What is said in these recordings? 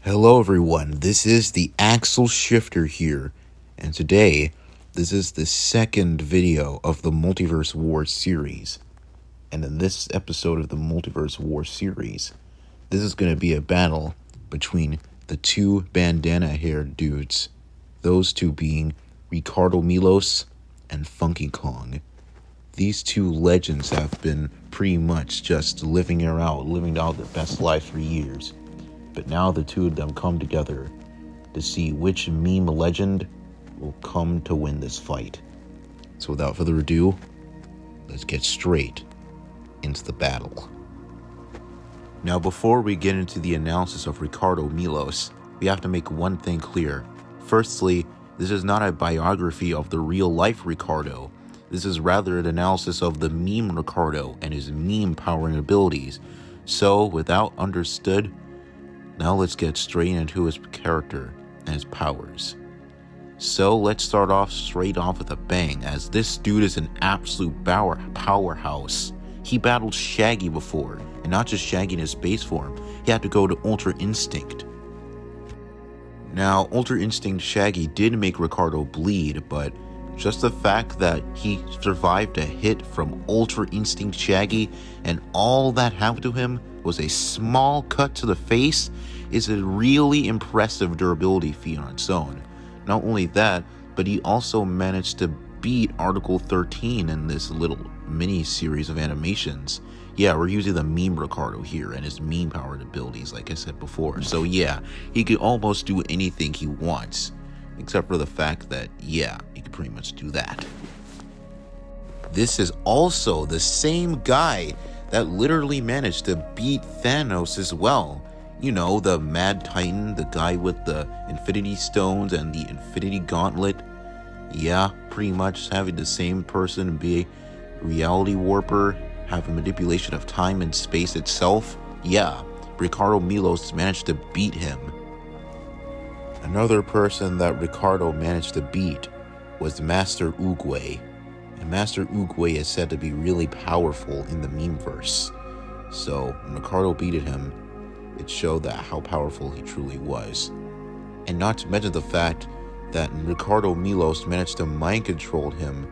Hello everyone, this is the Axle Shifter here, and today, this is the second video of the Multiverse War series. And in this episode of the Multiverse War series, this is going to be a battle between the two bandana-haired dudes, those two being Ricardo Milos and Funky Kong. These two legends have been pretty much just living out their best life for years. But now the two of them come together to see which meme legend will come to win this fight. So without further ado, let's get straight into the battle. Now before we get into the analysis of Ricardo Milos, we have to make one thing clear. Firstly, this is not a biography of the real life Ricardo. This is rather an analysis of the meme Ricardo and his meme power and abilities. So without understood, now let's get straight into his character and his powers. So let's start off straight off with a bang, as this dude is an absolute powerhouse. He battled Shaggy before, and not just Shaggy in his base form, he had to go to Ultra Instinct. Now, Ultra Instinct Shaggy did make Ricardo bleed, but just the fact that he survived a hit from Ultra Instinct Shaggy and all that happened to him was a small cut to the face is a really impressive durability feat on its own. Not only that, but he also managed to beat Article 13 in this little mini series of animations. Yeah, we're using the meme Ricardo here and his meme powered abilities like I said before. So yeah, he could almost do anything he wants, except for the fact that, yeah, he could pretty much do that. This is also the same guy that literally managed to beat Thanos as well. You know, the Mad Titan, the guy with the Infinity Stones and the Infinity Gauntlet. Yeah, pretty much having the same person be a reality warper, have a manipulation of time and space itself. Yeah, Ricardo Milos managed to beat him. Another person that Ricardo managed to beat was Master Oogway. And Master Oogway is said to be really powerful in the memeverse. So when Ricardo beat him, it showed that how powerful he truly was. And not to mention the fact that Ricardo Milos managed to mind control him.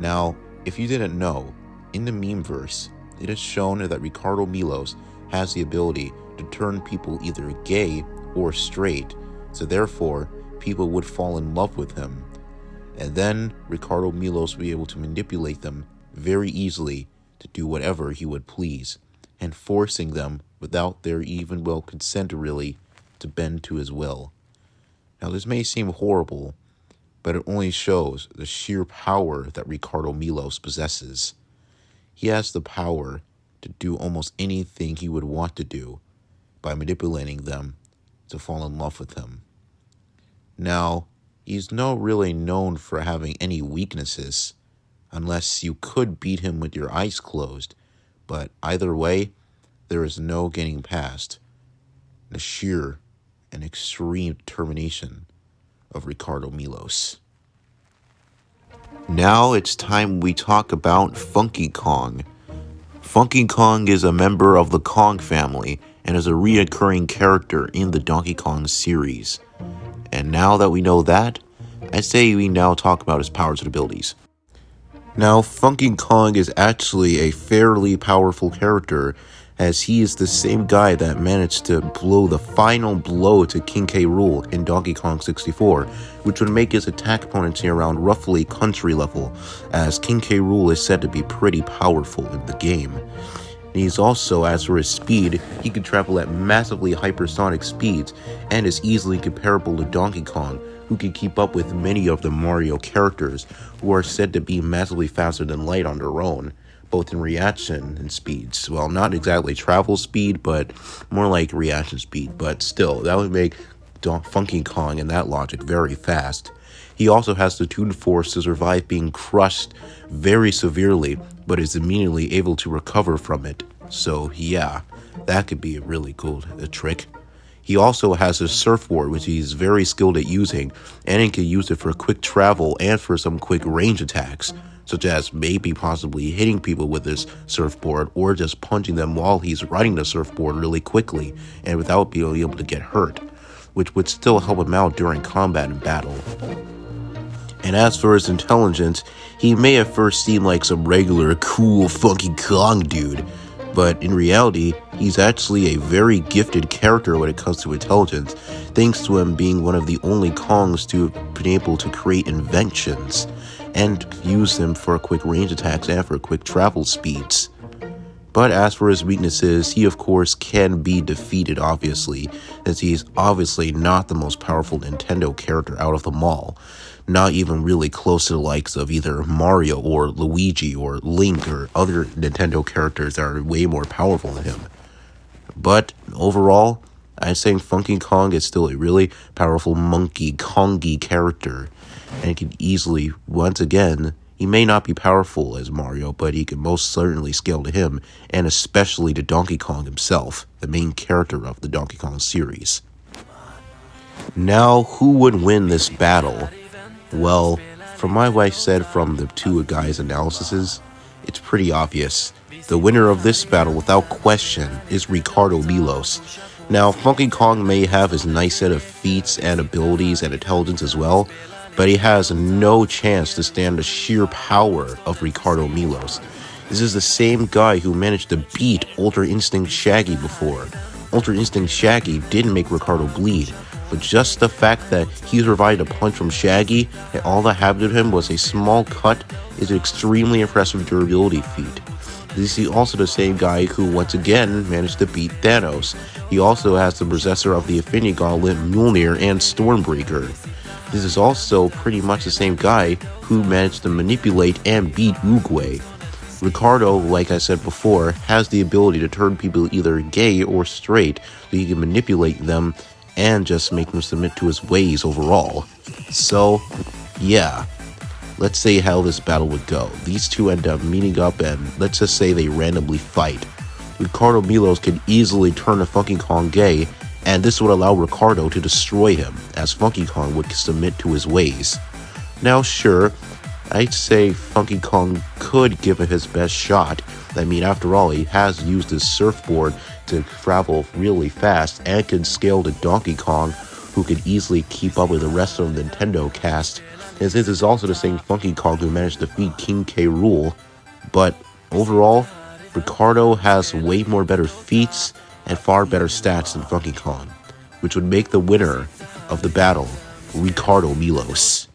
Now, if you didn't know, in the memeverse, it is shown that Ricardo Milos has the ability to turn people either gay or straight, so therefore people would fall in love with him. And then Ricardo Milos would be able to manipulate them very easily to do whatever he would please, and forcing them, without their even consent really, to bend to his will. Now this may seem horrible, but it only shows the sheer power that Ricardo Milos possesses. He has the power to do almost anything he would want to do by manipulating them to fall in love with him. Now, he's not really known for having any weaknesses, unless you could beat him with your eyes closed, but either way, there is no getting past the sheer and extreme determination of Ricardo Milos. Now it's time we talk about Funky Kong. Funky Kong is a member of the Kong family and is a reoccurring character in the Donkey Kong series. And now that we know that, I say we now talk about his powers and abilities. Now, Funky Kong is actually a fairly powerful character, as he is the same guy that managed to blow the final blow to King K. Rool in Donkey Kong 64, which would make his attack potency around roughly country level, as King K. Rool is said to be pretty powerful in the game. And he's also, as for his speed, he can travel at massively hypersonic speeds, and is easily comparable to Donkey Kong, who can keep up with many of the Mario characters, who are said to be massively faster than light on their own, both in reaction and speeds. Well, not exactly travel speed, but more like reaction speed, but still, that would make Funky Kong in that logic very fast. He also has the Toon Force to survive being crushed very severely, but is immediately able to recover from it. So yeah, that could be a really cool trick. He also has a surfboard, which he's very skilled at using, and he can use it for quick travel and for some quick range attacks. such as maybe possibly hitting people with his surfboard or just punching them while he's riding the surfboard really quickly and without being able to get hurt, which would still help him out during combat and battle. And as for his intelligence, he may at first seem like some regular cool Funky Kong dude, but in reality, he's actually a very gifted character when it comes to intelligence, thanks to him being one of the only Kongs to have been able to create inventions and use them for quick range attacks and for quick travel speeds. But as for his weaknesses, he of course can be defeated, obviously, since he's obviously not the most powerful Nintendo character out of them all. Not even really close to the likes of either Mario or Luigi or Link or other Nintendo characters that are way more powerful than him. But overall, I'd say Funky Kong is still a really powerful monkey Kongy character, and can easily, once again, he may not be powerful as Mario, but he can most certainly scale to him, and especially to Donkey Kong himself, the main character of the Donkey Kong series. Now, who would win this battle? Well, from what I said from the two guys' analyses, it's pretty obvious. The winner of this battle, without question, is Ricardo Milos. Now, Funky Kong may have his nice set of feats and abilities and intelligence as well, but he has no chance to stand the sheer power of Ricardo Milos. This is the same guy who managed to beat Ultra Instinct Shaggy before. Ultra Instinct Shaggy didn't make Ricardo bleed, but just the fact that he survived a punch from Shaggy and all that happened to him was a small cut is an extremely impressive durability feat. This is also the same guy who once again managed to beat Thanos. He also has the possessor of the Infinity Gauntlet, Mjolnir, and Stormbreaker. This is also pretty much the same guy who managed to manipulate and beat Oogway. Ricardo, like I said before, has the ability to turn people either gay or straight, so he can manipulate them and just make them submit to his ways overall. So, yeah, let's say how this battle would go. These two end up meeting up and let's just say they randomly fight. Ricardo Milos could easily turn a Funky Kong gay, and this would allow Ricardo to destroy him, as Funky Kong would submit to his ways. Now sure, I'd say Funky Kong could give it his best shot. I mean, after all, he has used his surfboard to travel really fast and can scale to Donkey Kong, who could easily keep up with the rest of the Nintendo cast. And this is also the same Funky Kong who managed to defeat King K. Rool. But overall, Ricardo has way more better feats and far better stats than Funky Kong, which would make the winner of the battle Ricardo Milos.